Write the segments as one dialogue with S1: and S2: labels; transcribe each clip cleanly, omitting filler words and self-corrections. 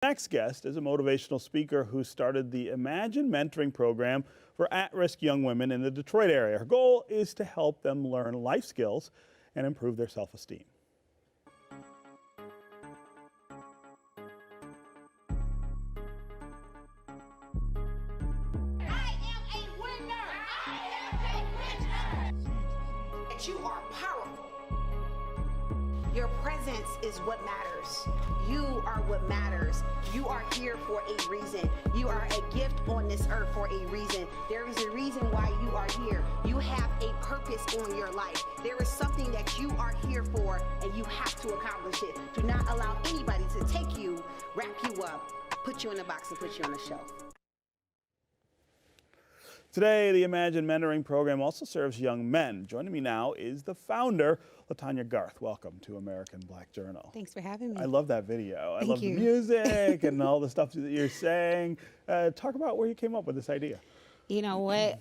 S1: Next guest is a motivational speaker who started the Imagine Mentoring program for at-risk young women in the Detroit area. Her goal is to help them learn life skills and improve their self-esteem.
S2: You are powerful. Your presence is what matters. You are what matters. You are here for a reason. You are a gift on this earth for a reason. There is a reason why you are here. You have a purpose on your life. There is something that you are here for, and you have to accomplish it. Do not allow anybody to take you, wrap you up, put you in a box, and put you on a shelf.
S1: Today, the Imagine Mentoring program also serves young men. Joining me now is the founder, Latonya Garth. Welcome to American Black Journal.
S3: Thanks for having me.
S1: I love that video. I
S3: Thank
S1: love
S3: you.
S1: the music and all the stuff that you're saying. Talk about where you came up with this idea.
S3: You know what?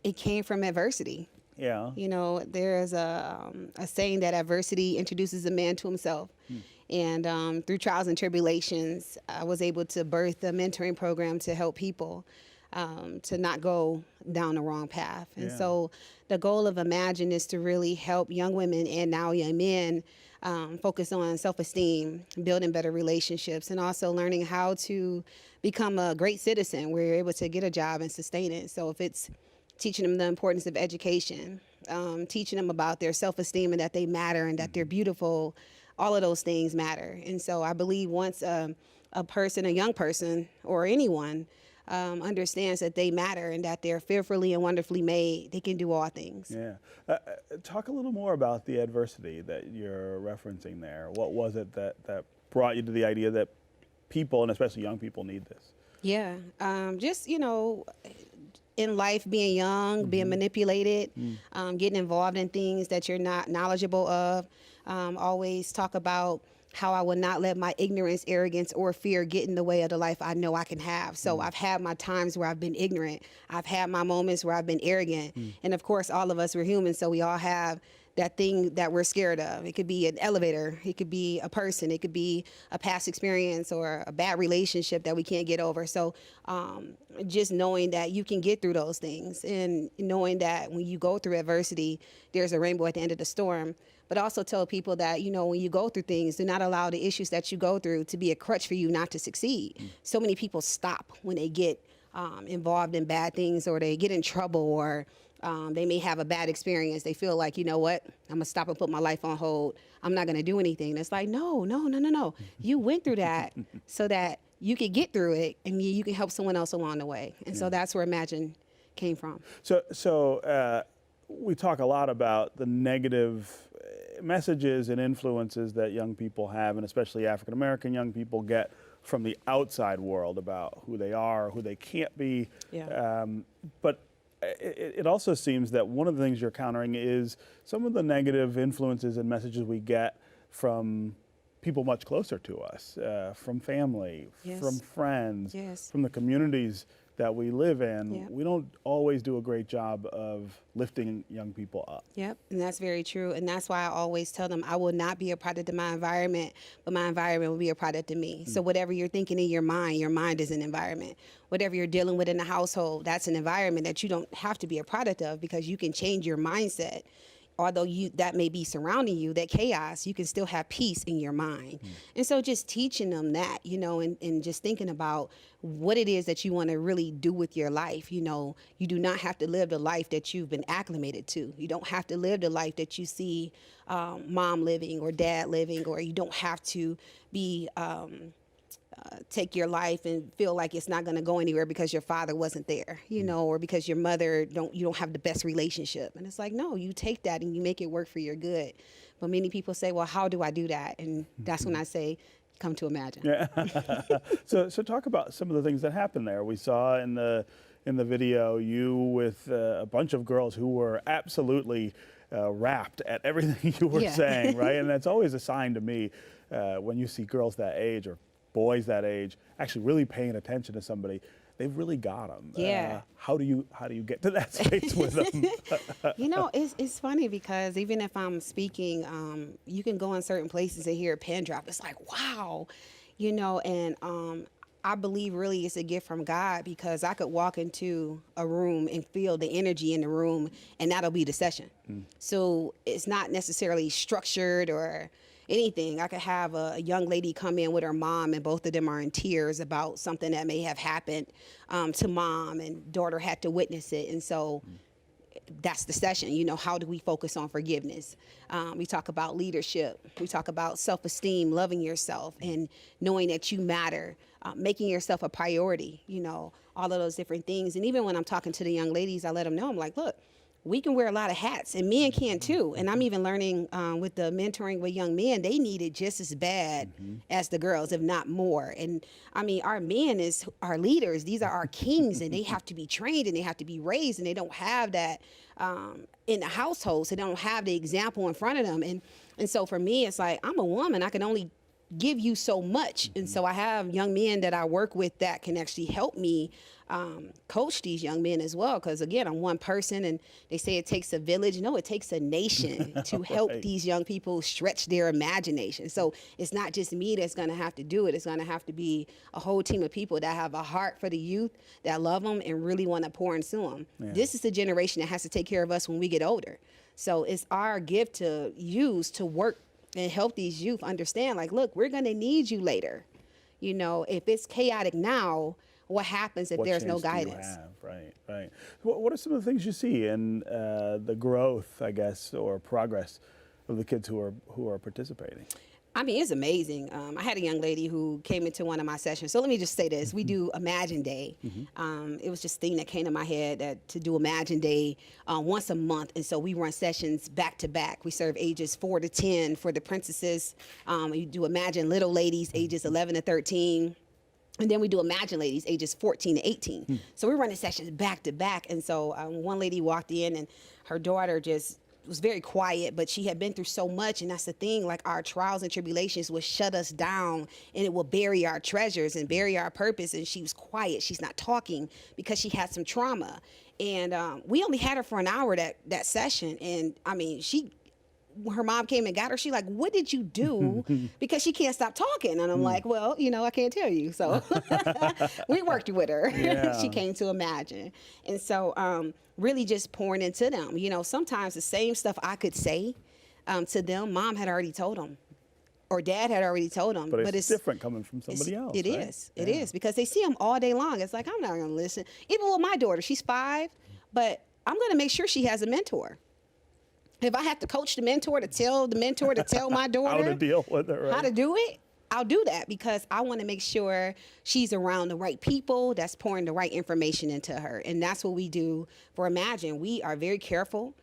S3: It came from adversity.
S1: Yeah.
S3: You know, there's a saying that adversity introduces a man to himself. And through trials and tribulations, I was able to birth the mentoring program to help people to not go down the wrong path. And so the goal of Imagine is to really help young women and now young men focus on self-esteem, building better relationships, and also learning how to become a great citizen where you're able to get a job and sustain it. So if it's teaching them the importance of education, teaching them about their self-esteem and that they matter and that they're beautiful, all of those things matter. And so I believe once a person, a young person, or anyone understands that they matter and that they're fearfully and wonderfully made, they can do all things.
S1: Yeah. Talk a little more about the adversity that you're referencing there. What was it that brought you to the idea that people, and especially young people, need this?
S3: Yeah. Just, you know, in life, being young, being manipulated, getting involved in things that you're not knowledgeable of. Always talk about how I will not let my ignorance, arrogance, or fear get in the way of the life I know I can have. So I've had my times where I've been ignorant. I've had my moments where I've been arrogant. And of course, all of us, we're human, so we all have that thing that we're scared of. It could be an elevator, it could be a person, it could be a past experience or a bad relationship that we can't get over. So just knowing that you can get through those things and knowing that when you go through adversity, there's a rainbow at the end of the storm. But also tell people that, you know, when you go through things, do not allow the issues that you go through to be a crutch for you not to succeed. So many people stop when they get involved in bad things or they get in trouble or they may have a bad experience. They feel like, you know what, I'm gonna stop and put my life on hold. I'm not gonna do anything. And it's like, no. You went through that so that you could get through it and you can help someone else along the way. And so that's where Imagine came from.
S1: So we talk a lot about the negative messages and influences that young people have, and especially African American young people get from the outside world about who they are, who they can't be. But it also seems that one of the things you're countering is some of the negative influences and messages we get from people much closer to us, from family, from friends, from the communities that we live in. We don't always do a great job of lifting young people up.
S3: Yep, and that's very true. And that's why I always tell them I will not be a product of my environment, but my environment will be a product of me. So whatever you're thinking in your mind is an environment. Whatever you're dealing with in the household, that's an environment that you don't have to be a product of because you can change your mindset. Although that may be surrounding you, that chaos, you can still have peace in your mind. And so just teaching them that, you know, and just thinking about what it is that you want to really do with your life. You know, you do not have to live the life that you've been acclimated to. You don't have to live the life that you see mom living or dad living, or you don't have to be take your life and feel like it's not going to go anywhere because your father wasn't there, you know, or because your mother you don't have the best relationship. And it's like, no, you take that and you make it work for your good. But many people say, well, how do I do that? And that's when I say, come to Imagine.
S1: Yeah. So talk about some of the things that happened there. We saw in the video you with a bunch of girls who were absolutely rapt at everything you were saying, right? And that's always a sign to me when you see girls that age or boys that age actually really paying attention to somebody. They've really got them. How do you get to that space with them?
S3: You know, it's funny because even if I'm speaking, you can go in certain places and hear a pin drop. It's like, wow, you know, and I believe really it's a gift from God, because I could walk into a room and feel the energy in the room, and that'll be the session. So it's not necessarily structured or anything. I could have a young lady come in with her mom, and both of them are in tears about something that may have happened to mom, and daughter had to witness it. And so that's the session. You know, how do we focus on forgiveness? We talk about leadership. We talk about self-esteem, loving yourself, and knowing that you matter, making yourself a priority, you know, all of those different things. And even when I'm talking to the young ladies, I let them know, I'm like, look, we can wear a lot of hats, and men can too. And I'm even learning with the mentoring with young men, they need it just as bad as the girls, if not more. And I mean, our men is our leaders. These are our kings, and they have to be trained, and they have to be raised, and they don't have that in the household. So they don't have the example in front of them. And so for me, it's like, I'm a woman. I can only give you so much. And so I have young men that I work with that can actually help me coach these young men as well. Because again, I'm one person, and they say it takes a village. No, it takes a nation to help these young people stretch their imagination. So it's not just me that's going to have to do it. It's going to have to be a whole team of people that have a heart for the youth, that love them and really want to pour into them. Yeah. This is the generation that has to take care of us when we get older. So it's our gift to use to work and help these youth understand, like, look, we're going to need you later. You know, if it's chaotic now, what happens if there's no guidance?
S1: Right. What are some of the things you see in the growth, I guess, or progress of the kids who are participating?
S3: I mean, it's amazing. I had a young lady who came into one of my sessions. So let me just say this. We do Imagine Day. It was just a thing that came to my head that to do Imagine Day once a month. And so we run sessions back to back. We serve ages 4 to 10 for the princesses. We do Imagine Little Ladies, ages 11 to 13. And then we do Imagine Ladies, ages 14 to 18. So we're running sessions back to back. And so one lady walked in, and her daughter just was very quiet, but she had been through so much. And that's the thing, like, our trials and tribulations will shut us down, and it will bury our treasures and bury our purpose. And she was quiet. She's not talking because she had some trauma. And we only had her for an hour that session. And I mean, her mom came and got her. She like, what did you do? Because she can't stop talking. And I'm like, well, you know, I can't tell you. So we worked with her. Yeah. She came to Imagine. And so really just pouring into them. You know, sometimes the same stuff I could say to them, mom had already told them, or dad had already told them.
S1: But it's different coming from somebody else.
S3: It is. It is, because they see them all day long. It's like, I'm not going to listen. Even with my daughter, she's 5, but I'm going to make sure she has a mentor. If I have to coach the mentor to tell my daughter
S1: how to deal with it, right?
S3: How to do it, I'll do that, because I want to make sure she's around the right people that's pouring the right information into her. And that's what we do for Imagine. We are very careful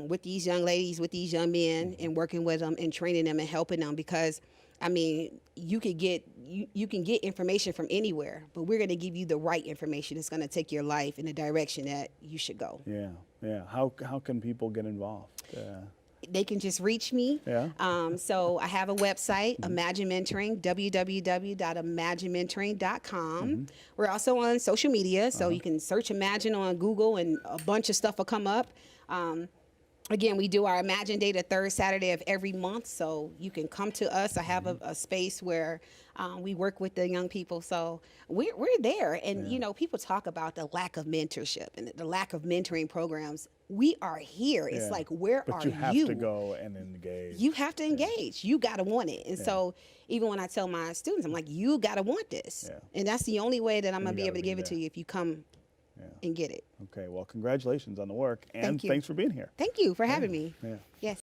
S3: with these young ladies, with these young men, and working with them and training them and helping them, because I mean, you can get information from anywhere, but we're going to give you the right information that's going to take your life in the direction that you should go.
S1: Yeah. How can people get involved?
S3: They can just reach me.
S1: Yeah.
S3: So I have a website, Imagine Mentoring, www.imaginementoring.com. We're also on social media, so you can search Imagine on Google, and a bunch of stuff will come up. Again, we do our Imagine Day the 3rd Saturday of every month, so you can come to us. I have a space where we work with the young people, so we're there. And you know, people talk about the lack of mentorship and the lack of mentoring programs. We are here. It's like, where are you?
S1: But you have to go and engage.
S3: You have to engage. You got to want it. And so even when I tell my students, I'm like, you got to want this. And that's the only way that I'm going to be able to give it to you, if you come and get it.
S1: Okay, well, congratulations on the work, and
S3: Thank you.
S1: Thanks for being here.
S3: Thank you for having me.
S1: Yeah.
S3: Yes.